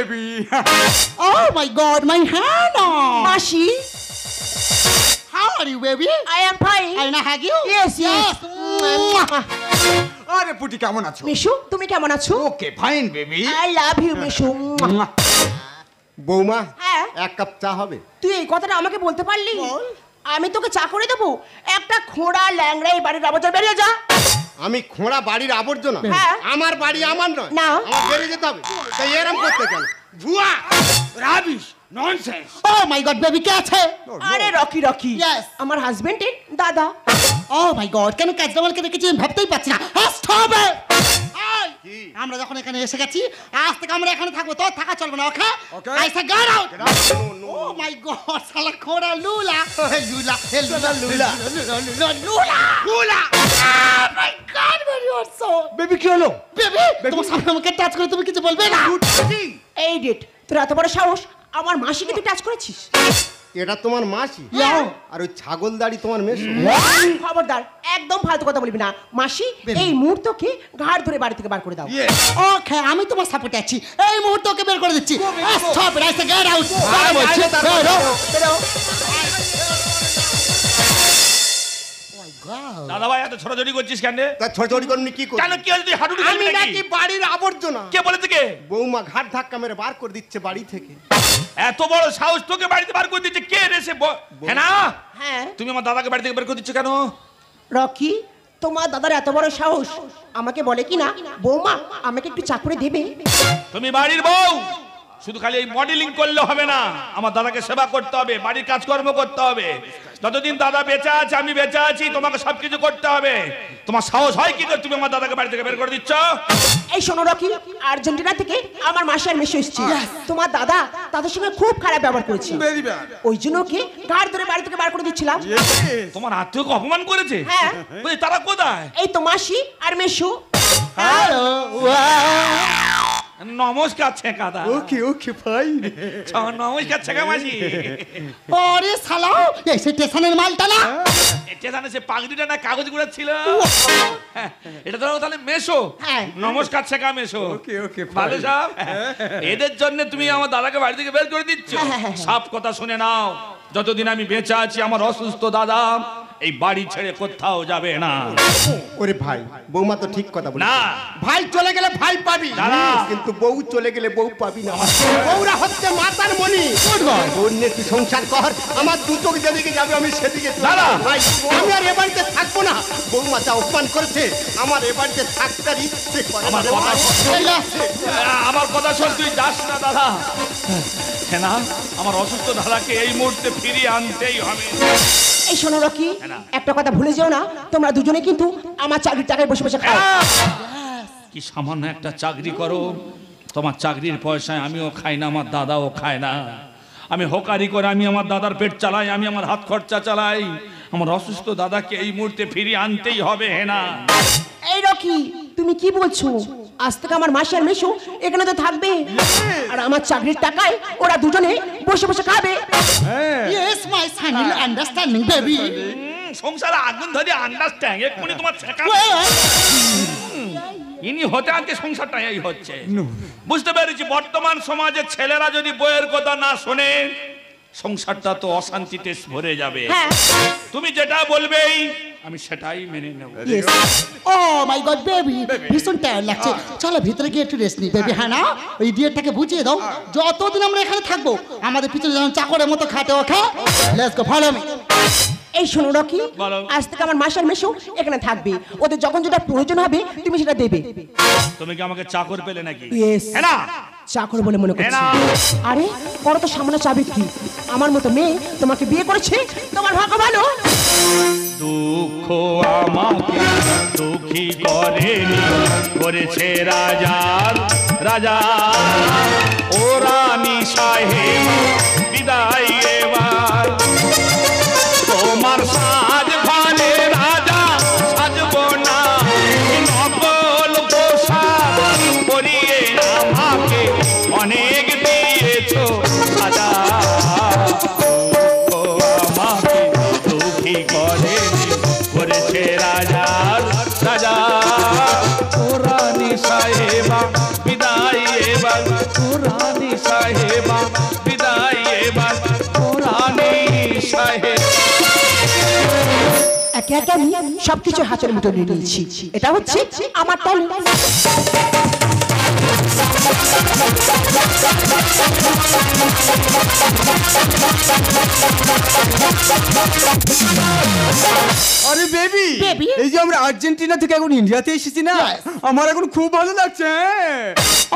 baby. Oh my God, my Hannah. মাসি, How are you, baby? I am fine. I na hug you? Yes, yes. আরে পুটি কেমন আছো? মিশু, তুমি কেমন আছো? Okay fine baby. I love you, Mishu. বৌমা হ্যাঁ? এক কাপ চা হবে? তুই এই কথাটা আমাকে বলতে পারলি? আমি তোকে চা করে দেবো? একটা খোঁড়া ল্যাংড়া এই বাড়ির আবর্জনা, বেরিয়ে যা। আমি খোঁড়া বাড়ির আবর্জনা? হ্যাঁ। আমার বাড়ি আমার নয়? না। আমার বেরিয়ে যেতে হবে। তাই এরম করতে কেন? ভুয়া, rubbish, nonsense. Oh my God, baby, কে আছে? আরে রকি রকি, Yes. আমার হাজবেন্ডের দাদা। Oh my God, কেন কাজরামালকে রেখেছি আমি ভাবতেই পারছি না। Stop it! এই, আমরা যখন এখানে এসে গেছি, আজ থেকে আমরা এখানে থাকবো, তোর থাকা চলবে না, ওকে? Okay. I say get out! Oh my God, শালা খোড়া লুলা। Hey, Lula, hey, Lula, Lula, Lula, Lula, Lula. Oh my God, baby, you are so... baby কি হলো? Baby, তোমার সামনে আমাকে টাচ করে তুমি কিছু বলবে না? এই ডেট, তোর এত বড় সাহস, আমার মাসিকে তুই টাচ করেছিস? এটা তোমার মাসি? Yeah. আর ওই ছাগল দাড়ি তোমার মেশো? খবরদার, একদম ফালতু কথা বলবি না। মাসি, এই মুহূর্তকে ঘাড় ধরে বাড়ি থেকে বার করে দাও। ওকে, আমি তোমার সাপোর্টে আছি। এই মুহূর্তে ওকে বের করে দিচ্ছি। Stop it, I say get out! বলছি, বেরো। বেরো। দাদা ভাই এত ছোটাছুটি করছিস কেন রে? তা ছোট করনি কি করছিস? কেন কি হয়েছে? তুই হাঁটুটি আমি খাবি নাকি নাকি? বাড়ির আবর্জনা? কে বলেছে কে? বৌমা ঘাট ধাক্কা মেরে বার করে দিচ্ছে বাড়ি থেকে। এত বড় সাহস তোকে বাড়িতে বার করে দিচ্ছে কে রে? সে হ্যাঁ না, হ্যাঁ তুমি আমার দাদাকে বাড়ি থেকে বের করে দিচ্ছ কেন? রকি, তোমার দাদার এত বড় সাহস আমাকে বলে কি না, বৌমা আমাকে একটু চা করে দেবে? তুমি বাড়ির বউ, শুধু খালি এই মডেলিং করলে হবে না, আমার দাদাকে সেবা করতে হবে, বাড়ির কাজকর্ম করতে হবে। যতদিন দাদা বেঁচে আছে, আমি বেঁচে আছি, তোমাকে সবকিছু করতে হবে। তোমার সাহস হয় কি করে তুমি আমার দাদাকে বাড়ি থেকে বের করে দিচ্ছ? এই শোনো রকি, আর্জেন্টিনা থেকে আমার মাসি আর মেশো এসেছে। তোমার দাদা তাদের সঙ্গে খুব খারাপ ব্যবহার করেছে, ওই জন্য ওকে ঘাড় ধরে বাড়ি থেকে বার করে দিচ্ছিলাম। তোমার আত্মীয়কে অপমান করেছে? হ্যাঁ। বলি তারা কোথায়? এই তো মাসি আর মেশো। হ্যালো, নমস্কার ছেকাদা। ওকে ওকে ফাইন। নমস্কার ছেকা মাসি। ওরে শালা, এই সে স্টেশনের মালটা না? এটা জানে সে পাগড়িটা না কাগজ গুড়া ছিল? এটা তো তাহলে মেশো। হ্যাঁ। নমস্কার ছেকা মেশো। ওকে ওকে ভালো সব। এদের জন্য তুমি আমার দাদাকে বাড়ি থেকে বের করে দিচ্ছ? সব কথা শুনে নাও, যতদিন আমি বেঁচে আছি আমার অসুস্থ দাদা এই বাড়ি ছেড়ে কোথাও যাবে না। ওরে ভাই, বৌমা তো ঠিক কথা বলে। না, ভাই চলে গেলে ভাই পাবি, দাদা। কিন্তু বউ চলে গেলে বউ পাবি না। বউরা হচ্ছে মাতার মণি। অন্য তুই সংসার কর, আমার দু চোখ যেদিকে যাবে আমি সেদিকে। দাদা। ভাই, আমি আর এ বাড়িতে থাকবো না। বৌমা যা অপমান করেছে, আমার এ বাড়িতে থাকতে আর ইচ্ছে করে না। আমার কথা শোন, তুই যাস না দাদা। হ্যাঁ না, আমার অসুস্থ দাদাকে এই মুহূর্তে ফিরিয়ে আনতেই হবে। এই শোনো রকি, একটা কথা ভুলে যেও না, তোমরা দুজনে কিন্তু আমার চাকরির টাকায় বসে বসে খাও। কি সামান্য একটা চাকরি করো, তোমার চাকরির পয়সায় আমিও খাই না, আমার দাদাও খায় না। আমি হোকারি করে আমি আমার দাদার পেট চালাই, আমি আমার হাত খরচা চালাই। আমার অসুস্থ দাদাকে এই মুহূর্তে ফিরিয়ে আনতেই হবে। হ্যাঁ না, এই রকি, তুমি কি বলছো? আজ থেকে আমার মাসি আর মেশো এখানে তো থাকবে, আর আমার চাকরির টাকায় ওরা দুজনে বসে বসে খাবে। Yes, my son, you understanding, baby? সংসারে আগুন ধরে আন্ডারস্ট্যান্ড এক্ষুনি তোমার ছেকা। ইনি হতে আজকে সংসারটা এই হচ্ছে। বুঝতে পেরেছি, বর্তমান সমাজে ছেলেরা যদি বইয়ের কথা না শোনে, সংসারটা তো অশান্তিতে ভরে যাবে। হ্যাঁ। তুমি যেটা বলবেই আমি সেটাই মেনে নেব। Yes. Oh my God, baby, ভীষণ টায়ার্ড লাগছে। চলো ভিতরে গিয়ে একটু রেস্ট নিই, বেবি। হ্যাঁ না, ওই ইডিয়েটটাকে বুঝিয়ে দাও যতদিন আমরা এখানে থাকবো আমাদের পিছনে যেন চাকরের মতো খাটে, okay? Let's go, follow me. এই শোনো রকি, বলো। আজ থেকে আমার মাসি আর মেশো এখানে থাকবে, ওদের যখন যেটা প্রয়োজন হবে তুমি সেটা দেবে। তুমি কি আমাকে চাকর পেলে নাকি? Yes. হ্যাঁ না, চাকর বলে মনে করছি। না। আরে করো তো সামনে চাবি কি, আমার মতো মেয়ে তোমাকে বিয়ে করেছে, তোমার ভাগ্য ভালো। দুঃখ আমাকে দুঃখী করেনি, করেছে রাজার রাজা ও রানী সাহেব বিদায় এবার। তোমার সাজ ভালে রাজা সাজব না, নকল পোশাক পরিয়ে আমাকে অনেক দিয়েছো সাজা। ও আমাকে দুঃখী করেনি, করেছে রাজার রাজা ও রানী সাহেবা বিদায় এবার। একে একে আমি সবকিছু হাতের মুঠো নিয়ে নিয়েছি। এটা হচ্ছে আমার টলি। আরে বেবি Baby? এই যে আমরা আর্জেন্টিনা থেকে এখন ইন্ডিয়াতে এসেছি না, Yes. আমার এখন খুব ভালো লাগছে।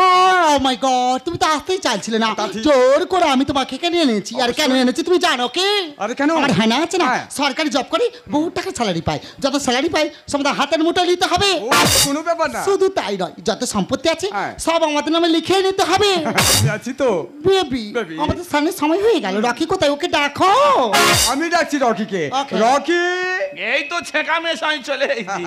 Oh my God, তুমি তো আসতেই চাইছিলে না, জোর করে আমি তোমাকে এখানে এনেছি। আর কেন এনেছি তুমি জানো কি? আরে কেন? আমার হ্যানা আছে না, হ্যাঁ। সরকারি জব করে বহু টাকা স্যালারি পায়। যত স্যালারি পায় সব আমাদের হাতের মুঠোয় নিতে হবে। ও কোনো ব্যাপার না, শুধু তাই নয়, যত সম্পত্তি আছে হ্যাঁ। সব আমাদের নামে লিখে নিতে হবে। আমি আছি তো। Baby, Baby. আমাদের সামনে সময় হয়ে গেল। রকি কোথায়? ওকে ডাকো। আমি ডাকছি রকিকে। Okay. রকি এই তো ছেকা মেশ আমি চলে এসেছি।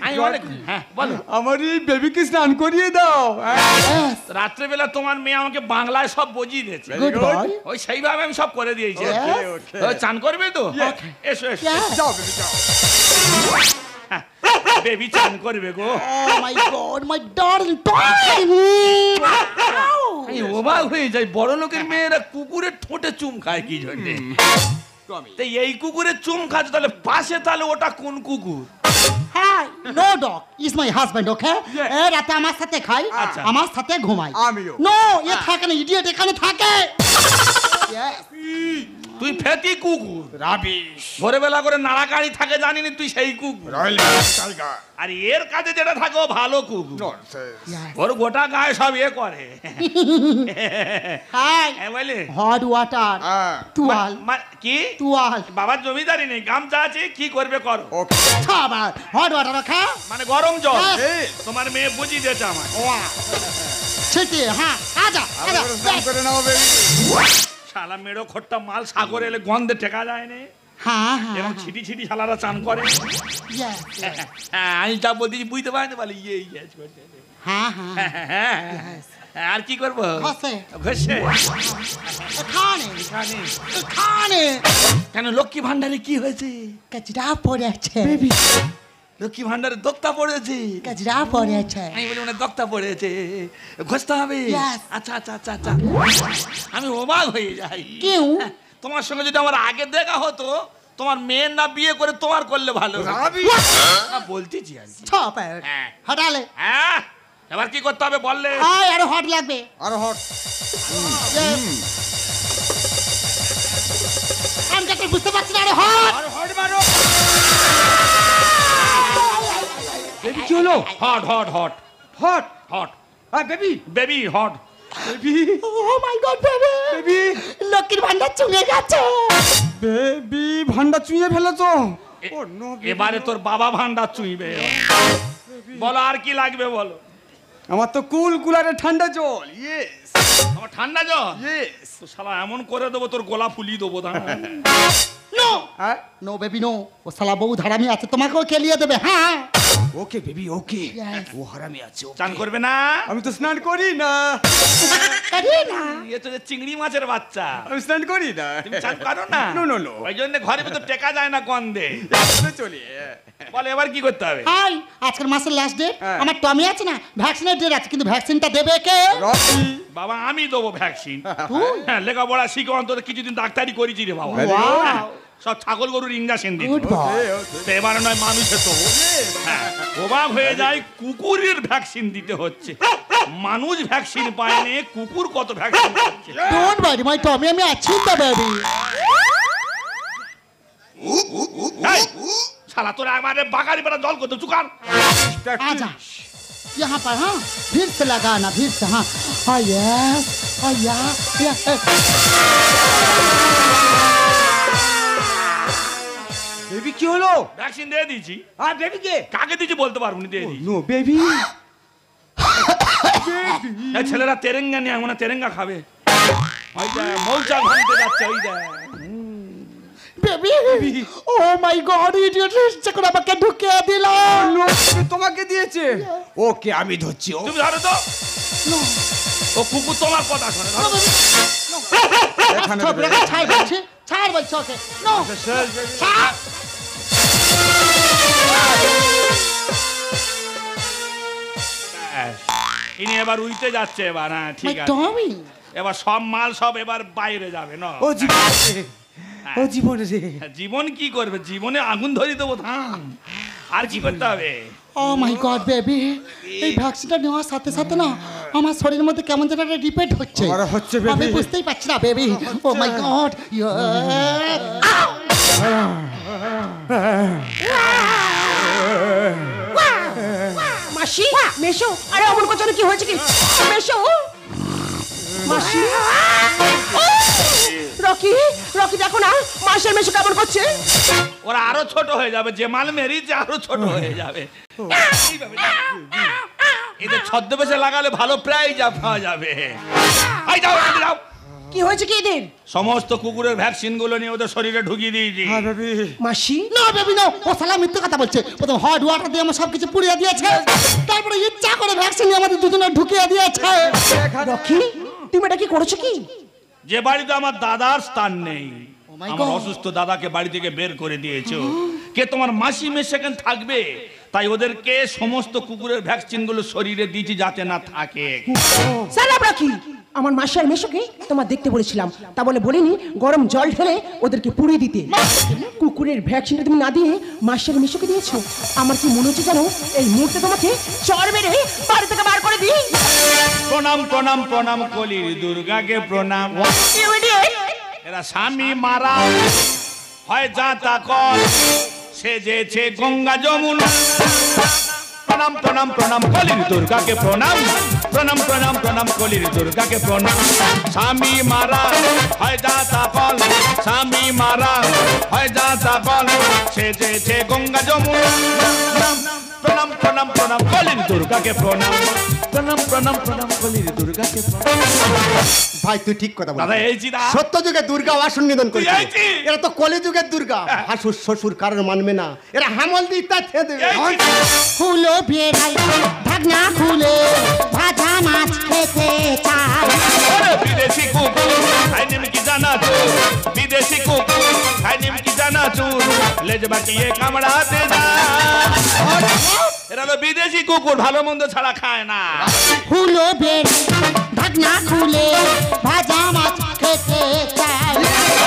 আমি অনেক হ্যাঁ বলো। আমার এই বেবিকে স্নান করিয়ে দাও। Yes, রাত্রেবেলা তোমার মেয়ে আমাকে বাংলায় সব বুঝিয়ে দিয়েছে। good boy. ওই সেইভাবে আমি সব করে দিয়েছি। Yes. ওই চান করবে তো? Yes. এসো এসো। Yes. যাও বেবি যাও। বেবি চান করবে গো। Oh my God, my darling darling. আমি অবাক হয়ে যাই, বড় লোকের মেয়েরা কুকুরের ঠোঁটে চুম খায় কি জন্যে? তো এই কুকুরের চুম খাচ্ছে, তাহলে পাশে তাহলে ওটা কোন কুকুর? Hi, no dog. He's my husband, okay? Yes. এ রাতে আমার সাথে খাই, আচ্ছা। আমার সাথে ঘুমাই। আমিও। No, এ থাকে না, idiot এখানে থাকে। Yes. তুই ফেতি কুকুর, রাবিশ ভোরবেলা করে নাড়াকাড়ি থাকে জানিনি তুই সেই কুকুর। রয়্যাল টাইগার আর এর কাজে যেটা থাকে ও ভালো কুকুর। ননসেন্স। Yes. ওর গোটা গায়ে সব এ করে। Hi. বলে Hot water. তুয়াল, কি তুয়াল। বাবার জমিদারি নেই, গামছা আছে, কি করবে করো। ওকে খাবার, hot water রাখা। মানে গরম জল। Yes. তোমার মেয়ে বুঝিয়ে দিয়েছে আমার। ছিটি, হ্যাঁ, আজা, আজা। স্নান করে নাও বেবি। শালা মেড়ো খোট্টা মাল সাগরে এলে গন্ধে টেকা যায় না। হ্যাঁ, হ্যাঁ। এরকম ছিটি ছিটি শালারা চান করে। Yes, yes. হ্যাঁ, আমি তা বলতেছি বুঝতে পারিনি বলে ইয়ে করতে। হ্যাঁ, হ্যাঁ। হ্যাঁ, আর কি করবো? ঘষে। ঘষে এখানে, এখানে। এখানে। কেন লক্ষ্মী ভান্ডারে কি হয়েছে? কাজরা পড়েছে। লক্ষ্মী ভান্ডারে দোক্তা পড়েছে। কাজরা পড়েছে। আমি বলি মানে দোক্তা পড়েছে, ঘষতে হবে। Yes. আচ্ছা আচ্ছা আচ্ছা আচ্ছা। আমি অবাক হয়ে যাই। কেউ? তোমার সঙ্গে যদি আমার আগে দেখা হতো, তোমার মেয়ের না বিয়ে করে তোমার করলে ভালো হতো। রাবিশ না, বলতেছি আর কি। ছপ হ্যাঁ। হটালে। হ্যাঁ, এবার কি করতে হবে বললে? আয়, আরো হট লাগবে। আর হট আমি যাতে বুঝতে পারছি না, আরো হট। আর হট মারো। বেবি কি হলো? Hot hot hot hot hot আর baby baby hot. Baby oh my god baby, baby লক্ষ্মীর ভান্ডার চুঙে গেছে। বেবি ভান্ডা চুইয়ে ফেলেছো। ও নো এবারে তোর বাবা ভান্ডার চুইবে। বলো আর কি লাগবে বলো। আমার তো কুল কুলারে ঠান্ডা জল। ইয়েস আমার ঠান্ডা জল। ইয়েস তো শালা এমন করে দেবো তোর গলা ফুলিয়ে দেবো। নো হ্যাঁ নো বেবি নো, ও শালা বউ ধারামি আছে, তোমাকেও খেলিয়ে দেবে। হ্যাঁ, ওকে বেবি ওকে Yes. ও হারামি আছে ওকে। চান করবে না? আমি তো স্নান করি না। করি না। এ তো যে চিংড়ি মাছের বাচ্চা, আমি স্নান করি না। তুমি চান করো না? নো নো নো ওই জন্য ঘরের ভিতর টেকা যায় না গন্ধে। চলি বলে এবার কি করতে হবে? হাই, আজকের মাসের লাস্ট ডেট। হ্যাঁ। আমার টমি আছে না, ভ্যাকসিনের ডেট আছে, কিন্তু ভ্যাকসিনটা দেবে কে? রকি বাবা আমি দেবো ভ্যাকসিন। তুই? হ্যাঁ, লেখাপড়া শিখে অন্তত কিছুদিন ডাক্তারি করেছি রে বাবা। Wow. হ্যাঁ, সব ছাগল গরুর ইঞ্জেকশন দিত। Good boy. তো এবারে নয় মানুষের তো। হ্যাঁ, অবাক হয়ে যায়, কুকুরের ভ্যাকসিন দিতে হচ্ছে। মানুষ ভ্যাকসিন পায়নি, কুকুর কত ভ্যাকসিন পাচ্ছে। ডোন্ট ওয়ারি মাই টমি, আমি আছি তো বেবি। এই, শালা তোরা আমাদের বাগারি পাড়া জল করতো চুকান। आजा यहाँ पर, हाँ फिर से लगाना, फिर से। हाँ हाँ यस, हाँ या বেবি কি হলো? ভ্যাকসিন দিয়ে দিয়েছি। আর বেবি কে? কাকে দিয়েছি বলতে পারবো না, দিয়ে দিয়েছি। নো বেবি এই ছেলেরা তেরেঙ্গা নিয়ে এমন তেরেঙ্গা খাবে। ওই দেখ মৌচাক ভাঙতে যাচ্ছে, ওই দেখ। Baby. Oh my god, idiot, ইচ্ছে করে আমাকে ঢুকিয়ে দিল। নো তোমাকে দিয়েছে। ওকে আমি ধরছি। ও তুমি ধরো তো। ও কুকুর তোমার কথা শোনে, ধরো। এখানে সব দেবে। রেখে ছাড় বলছি, ছাড় বলছি ওকে। নো শেষ বেবি। ছাড়। ব্যাস, ইনি এবার উইতে যাচ্ছে এবার। হ্যাঁ মাই ঠিক আছে, টমি। এবার সব মাল সব এবার বাইরে যাবে না। ও জিজ্ঞাসা ও জীবন রে জীবন কি করবে? জীবনে আগুন ধরে দেবো থাম। আর কি করতে হবে? ও মাই গড বেবি, এই ভ্যাকসিনটা নেওয়ার সাথে সাথে না আমার শরীরের মধ্যে কেমন যেন একটা রিপেট হচ্ছে। আমার হচ্ছে baby। আমি বুঝতেই পারছি না বেবি। ও মাই গড, মাসি মেশো, আরে অমন করছো না, কি হয়েছে কি? মেশো মাসি। রকি রকি দেখো না মাসের মেশো কেমন করছে। ওরা আরো ছোট হয়ে যাবে, যে মাল মেরিয়েছে আরো ছোট হয়ে যাবে। এদের ছদ্মবেশে লাগালে ভালো প্রাইজ পাওয়া যাবে। এই যাও, এই যাও। কি হয়েছে কি এদের? সমস্ত কুকুরের ভ্যাকসিন গুলো নিয়ে ওদের শরীরে ঢুকিয়ে দিয়েছি। হ্যাঁ বেবি মাসি না বেবি না, ও শালা মিথ্যে কথা বলছে। প্রথম হট ওয়াটার দিয়ে আমার সবকিছু পুড়িয়ে দিয়েছে, তারপরে ইচ্ছা করে ভ্যাকসিন আমাদের দুজনে ঢুকিয়ে দিয়েছে। রকি তুমি এটা কি করেছো কি? যে বাড়িতে আমার দাদার স্থান নেই, my আমার God! অসুস্থ দাদাকে বাড়ি থেকে বের করে দিয়েছো। কে তোমার মাসি মেয়ে সেখানে থাকবে, তাই ওদেরকে সমস্ত কুকুরের ভ্যাকসিন গুলো শরীরে দিয়েছি যাতে না থাকে। সালাম রাখি, আমার মাসি আর মেশোকে তোমার দেখতে বলেছিলাম, তা বলে বলিনি গরম জল ঢেলে ওদেরকে পুড়িয়ে দিতে। কুকুরের ভ্যাকসিনটা তুমি না দিয়ে মাসি আর মেশোকে দিয়েছো। আমার কি মনে হচ্ছে জানো, এই মুহূর্তে তোমাকে চড় মেরে বাড়ি থেকে বার করে দিই। প্রণাম প্রণাম প্রণাম কলি দুর্গাকে প্রণাম। You idiot! এরা স্বামী মারা হয় যা তা কর, সেজেছে গঙ্গা যমুনা। প্রণাম প্রণাম প্রণাম কলির দুর্গাকে প্রণাম। প্রণাম প্রণাম প্রণাম কলির দুর্গাকে প্রণাম। স্বামী মারা হয় যা তা কর, স্বামী মারা হয় যা তা কর, সেজেছে গঙ্গা যমুনা। প্রণাম প্রণাম প্রণাম কলির দুর্গাকে প্রণাম। প্রণাম প্রণাম প্রণাম কলির দুর্গাকে প্রণাম। ভাই তুই ঠিক কথা বল। দাদা এইছি না, সত্য যুগে দুর্গা আসন নিধন করেছে, এইছি। এরা তো কলি যুগের দুর্গা। হাসুর শ্বশুর কারণ মানবে না, এরা হামল দিয়ে তা ছেড়ে দেবে। খুলো বেড়াই ঢাকনা খুলে ভাজা মাছ খেতে চাই। ওরে বিদেশি কুকুর খাই নিমকি জানা চুর, বিদেশি কুকুর খাই নিমকি জানা চুর, লেজ বাকিয়ে কামড়াতে যায়। এরা তো বিদেশি কুকুর, ভালো মন্দ ছাড়া খায় না। খুলো বেড়াই ঢাকনা খুলে ভাজা মাছ খেতে চাই।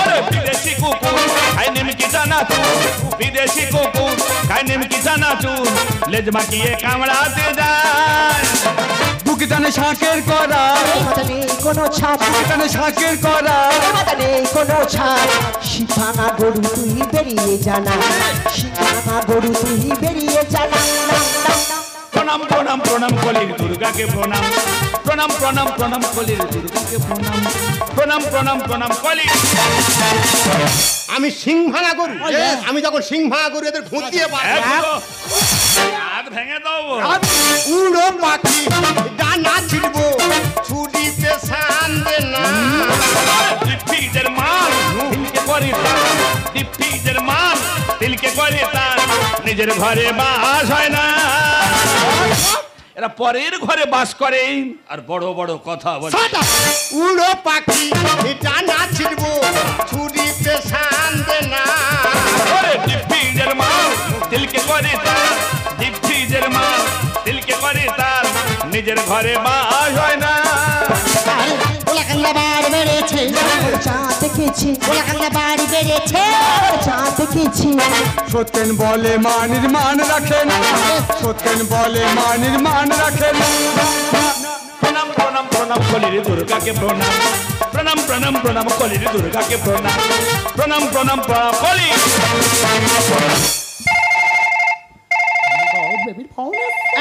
ওরে বিদেশি কুকুর খাই নিমকি জানা চুর, বিদেশি কুকুর খাই নিমকি জানা চুর, লেজ বাকিয়ে কামড়াতে যায়। বুকে টানে শাকের করা, মাথা নেই কোনো ছাপ, বুকে টানে শাকের করা, মাথা নেই কোনো ছাপ। শিখানা গরু তুই বেরিয়ে জানা, শিখানা গরু তুই বেরিয়ে জানা। প্রণাম প্রণাম প্রণাম কলির দুর্গাকে প্রণাম। প্রণাম প্রণাম প্রণাম কলির দুর্গাকে প্রণাম। প্রণাম প্রণাম প্রণাম কলি। আমি সিংহানা গরু, আমি যখন সিংহানা গরু এদের ঘুঁতিয়ে হাত ভেঙে দাও। উড়ো পাখি ডানা ছিড়বো, ছুটি পেশান দে না। ডিফিজের মাল তিলকে করে তার, ডিফিজের মাল তিলকে করে তার, নিজের ঘরে বাস হয় না। এরা পরের ঘরে বাস করে আর বড় বড় কথা বলে। উড়ো পাখি ডানা ছিড়বো, ছুটি পেশান দে না। ওরে ডিফিজের মাল তিলকে করে তার, ডিফিজের মাল তিলকে করে তার, নিজের ঘরে বাস হয় না। ওলা কান্না বাড়ি বেড়েছে, চা দেখেছি, ওলা কান্না বাড়ি বেড়েছে। চা দেখেছি। সত্যেন বলে মানির মান রাখেন, সত্যেন বলে মানির মান রাখেন। প্রণাম প্রণাম প্রণাম কলির দুর্গাকে প্রণাম। প্রণাম প্রণাম প্রণাম কলির দুর্গাকে প্রণাম। প্রণাম প্রণাম প্রণাম কলি।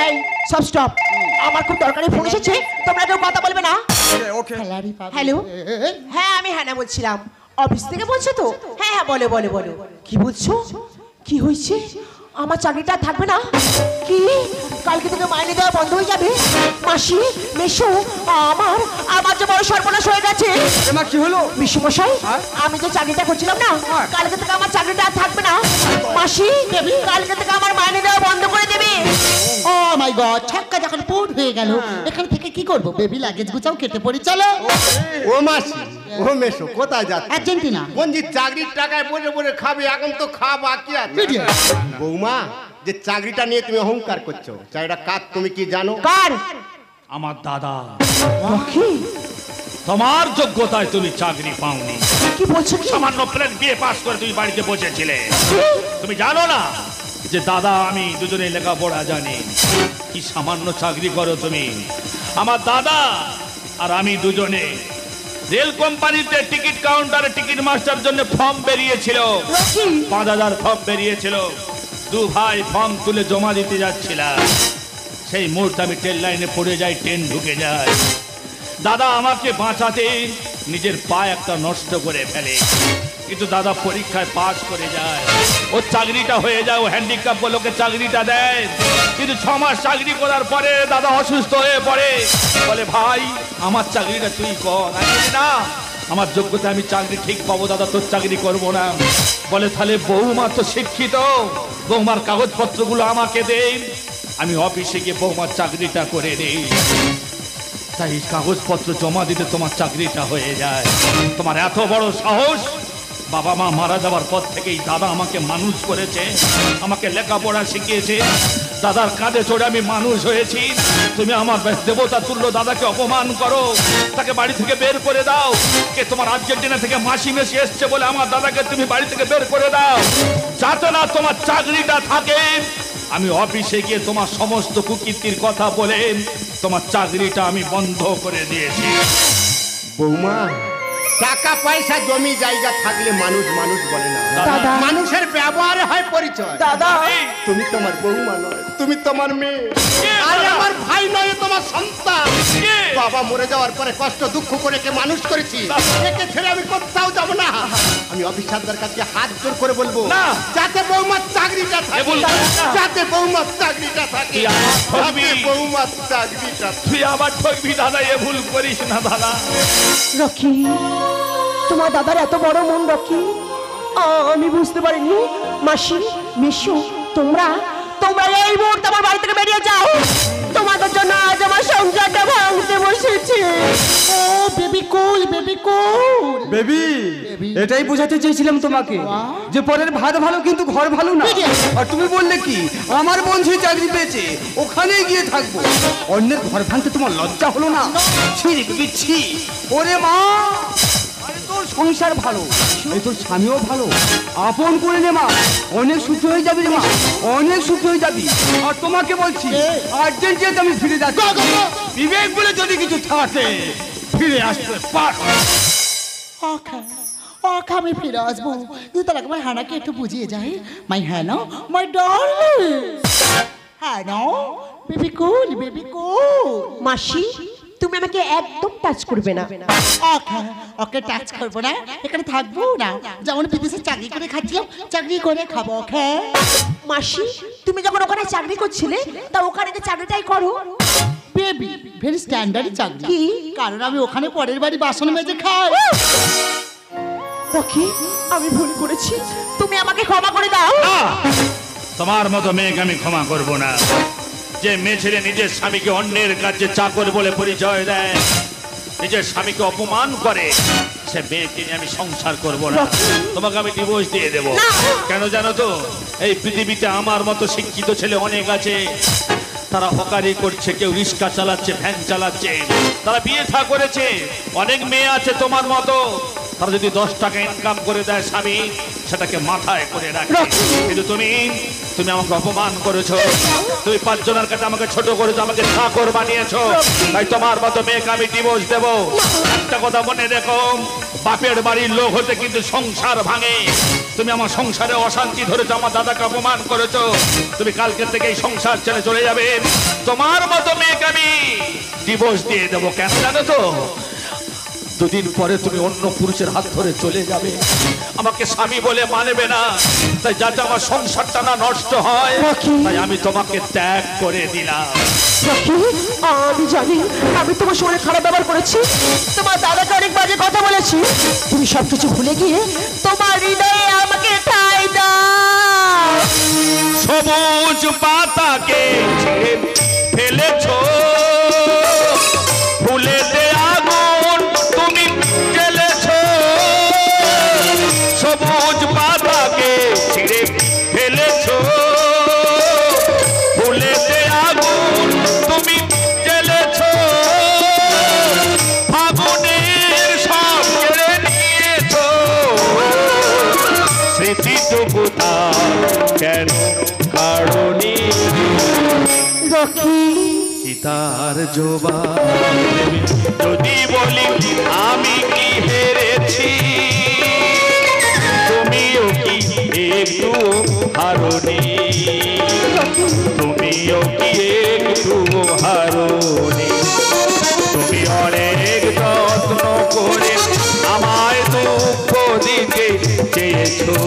এই সব স্টপ, আমার খুব দরকারি ফোন এসেছে, তোমরা কেউ কথা বলবে না। ওকে হ্যালো, হ্যাঁ আমি হ্যানা বলছিলাম, অফিস থেকে বলছো তো? হ্যাঁ হ্যাঁ বলো বলো বলো। কি বলছো? কি হয়েছে? আমার চাকরিটা থাকবে না? কি কালকে থেকে মাইনে দেওয়া বন্ধ হয়ে যাবে? মাসি মেশো, আমার আমার যে বড় সর্বনাশ হয়ে গেছে। এমা কি হলো? বিশ্বমশাই, আমি যে চাকরিটা করছিলাম না, কালকে থেকে আমার চাকরিটা আর থাকবে না। মাসি কালকে থেকে আমার মাইনে দেওয়া বন্ধ করে দেবে। ও মাই গড, ছক্কা যখন পুট হয়ে গেল, এখান থেকে কি করব? বেবি লাগেজ গুছাও, কেটে পড়ি চলো। ও মাসি, ও মেশো, কোথায় যাচ্ছে? আর্জেন্টিনা। বঞ্জি চাকরির টাকায় বসে বসে খাবে, এখন তো খাওয়া বাকি আছে। বৌমা, যে চাকরিটা নিয়ে তুমি অহংকার করছো, চাকরিটা কাজ তুমি কি জানো? কার? আমার দাদা। রকি, তোমার যোগ্যতায় তুমি চাকরি পাওনি। কি বলছো কি? সামান্য প্লেন বিয়ে পাস করে তুমি বাড়িতে বসেছিলে। তুমি জানো না যে দাদা আমি দুজনে লেখাপড়া জানি? কি সামান্য চাকরি করো তুমি? আমার দাদা আর আমি দুজনে রেল কোম্পানিতে টিকিট কাউন্টারে টিকিট মাস্টার জন্য ফর্ম বেরিয়েছিল, 5,000 ফর্ম বেরিয়েছিল। দু ভাই ফর্ম তুলে জমা দিতে যাচ্ছিলাম, সেই মুহূর্তে আমি ট্রেন লাইনে পড়ে যাই, ট্রেন ঢুকে যায়। দাদা আমাকে বাঁচাতে নিজের পা একটা নষ্ট করে ফেলে, কিন্তু দাদা পরীক্ষায় পাস করে যায়, ওর চাকরিটা হয়ে যায়, ও হ্যান্ডিক্যাপ বলে ওকে চাকরিটা দেয়। কিন্তু 6 মাস চাকরি করার পরে দাদা অসুস্থ হয়ে পড়ে, বলে ভাই আমার চাকরিটা তুই কর। আমি বলি না, আমার যোগ্যতা আমি চাকরি ঠিক পাবো দাদা, তোর চাকরি করব না। বলে তাহলে বৌমা তো শিক্ষিত, বৌমার কাগজপত্রগুলো আমাকে দেন, আমি অফিসে গিয়ে বৌমার চাকরিটা করে দিই। তাই কাগজপত্র জমা দিতে তোমার চাকরিটা হয়ে যায়। তোমার এত বড় সাহস! বাবা মা মারা যাওয়ার পর থেকেই দাদা আমাকে মানুষ করেছে, আমাকে লেখাপড়া শিখিয়েছে, দাদার কাঁধে চড়ে আমি মানুষ হয়েছি। তুমি আমার দেবতা তুল্য দাদাকে অপমান করো, তাকে বাড়ি থেকে বের করে দাও। কে তোমার আর্জেন্টিনা থেকে মাসি মেসি এসছে বলে আমার দাদাকে তুমি বাড়ি থেকে বের করে দাও, যাতে না তোমার চাকরিটা থাকে। আমি অফিসে গিয়ে তোমার সমস্ত কুকীর্তির কথা বলে তোমার চাকরিটা আমি বন্ধ করে দিয়েছি। বৌমা, টাকা পয়সা জমি জায়গা থাকলে মানুষ মানুষ বলে না, দাদা। মানুষের ব্যবহার হয় পরিচয়। দাদা, তুমি তোমার বৌমা নয়, তুমি তোমার মেয়ে, আর আমার ভাই নয়, তোমার সন্তান। বাবা মরে যাওয়ার পরে কষ্ট দুঃখ করে কে মানুষ করেছি, একে ছেড়ে আমি কোথাও যাব না। আমি অফিসারদের কাছে হাত জোর করে বলবো না, যাতে বৌমার চাকরিটা থাকে, যাতে বৌমার চাকরিটা থাকে, যাতে বৌমার চাকরিটা। তুই আবার ঠকবি দাদা, এ ভুল করিস না দাদা। রকি, তোমার দাদার এত বড় মন রকি, আমি বুঝতে পারিনি। মাসি, মিশু, তোমরা এই মুহূর্তে আমার বাড়ি থেকে বেরিয়ে যাও। তোমাদের জন্য আজ আমার সংসারটা ভাঙতে বসেছে। ও baby cool, baby cool. Baby, এটাই বোঝাতে চেয়েছিলাম তোমাকে যে পরের ভাত ভালো কিন্তু ঘর ভালো না। আর তুমি বললে কি আমার বন্ধু চাকরি পেয়েছে, ওখানেই গিয়ে থাকবো। অন্যের ঘর ভাঙতে তোমার লজ্জা হলো না? ছি রে বেবি, ছি। ওরে মা, আরে তোর সংসার ভালো, এই তোর স্বামীও ভালো, আপন করে নে মা, অনেক সুখী হয়ে যাবি রে মা, অনেক সুখী হয়ে যাবি। আর তোমাকে বলছি আর্জেন্টিনাতে আমি ফিরে যাচ্ছি, বিবেক বলে যদি কিছু থাকে ফিরে আসতে পার। আমি ফিরে আসবো, কিন্তু তার আগে আমার হ্যানাকে একটু বুঝিয়ে যাই। My Hannah, my darling Hannah, baby cool, baby cool. মাসি, তুমি আমাকে একদম টাচ করবে না। ওকে টাচ করবো না, এখানে থাকবো না। যেমন বিদেশে চাকরি করে খাচ্ছিলাম, চাকরি করে খাবো। ওকে মাসি, তুমি যখন ওখানে চাকরি করছিলে, তা ওখানে তো চাকরিটাই করো। বেবি, ভেরি স্ট্যান্ডার্ড চাকরি। কি? কারণ আমি ওখানে পরের বাড়ি বাসন মেজে খাই। রকি, আমি ভুল করেছি, তুমি আমাকে ক্ষমা করে দাও। তোমার মতো মেয়েকে আমি ক্ষমা করব না। যে মেয়ে ছেলে নিজের স্বামীকে অন্যের কাছে চাকর বলে পরিচয় দেয়, নিজের স্বামীকে অপমান করে, সে মেয়েকে নিয়ে আমি সংসার করব না। তোমাকে আমি ডিভোর্স দিয়ে দেবো। কেন জানো তো? এই পৃথিবীতে আমার মতো শিক্ষিত ছেলে অনেক আছে, তারা হকারি করছে, কেউ রিক্সা চালাচ্ছে, ভ্যান চালাচ্ছে, তারা বিয়ে থা করেছে। অনেক মেয়ে আছে তোমার মতো, তারা যদি 10 টাকা ইনকাম করে দেয় স্বামী, সেটাকে মাথায় করে রাখে। কিন্তু তুমি আমাকে অপমান করেছো, তুমি 5 জনের কাছে আমাকে ছোট করেছো, আমাকে চাকর বানিয়েছো। তাই তোমার মতো মেয়েকে আমি ডিভোর্স দেবো। একটা কথা মনে রেখো, বাপের বাড়ির লোক হতে কিন্তু সংসার ভাঙে। তুমি আমার সংসারে অশান্তি ধরেছো, আমার দাদাকে অপমান করেছো, তুমি কালকে থেকে এই সংসার ছেড়ে চলে যাবে। তোমার মতো মেয়েকে আমি ডিভোর্স দিয়ে দেবো। কেন জানো তো? 2 দিন পরে তুমি অন্য পুরুষের হাত ধরে চলে যাবে, আমাকে স্বামী বলে মানবে না। তাই যাতে আমার সংসারটা না নষ্ট হয়, তাই আমি তোমাকে ত্যাগ করে দিলাম। আমি জানি আমি তোমার সঙ্গে খারাপ ব্যবহার করেছি, তোমার দাদাকে অনেক বাজে কথা বলেছি। তুমি সবকিছু ভুলে গিয়ে তোমার হৃদয়ে আমাকে ঠাঁই দাও। সবুজ পাতাকে ছিঁড়ে ফেলেছো, ফুলেতে আগুন তুমি জ্বেলেছো। সবুজ পাতাকে ছিঁড়ে ফেলেছো, ফুলেতে আগুন তুমি জ্বেলেছো। ফাগুনের তার জবাব। যদি বলি আমি কি হেরেছি, তুমিও কি একটু হারোনি, তুমিও কি একটু হারোনি। তুমি অনেক যত্ন করে আমায় দুঃখ দিতে চেয়েছো,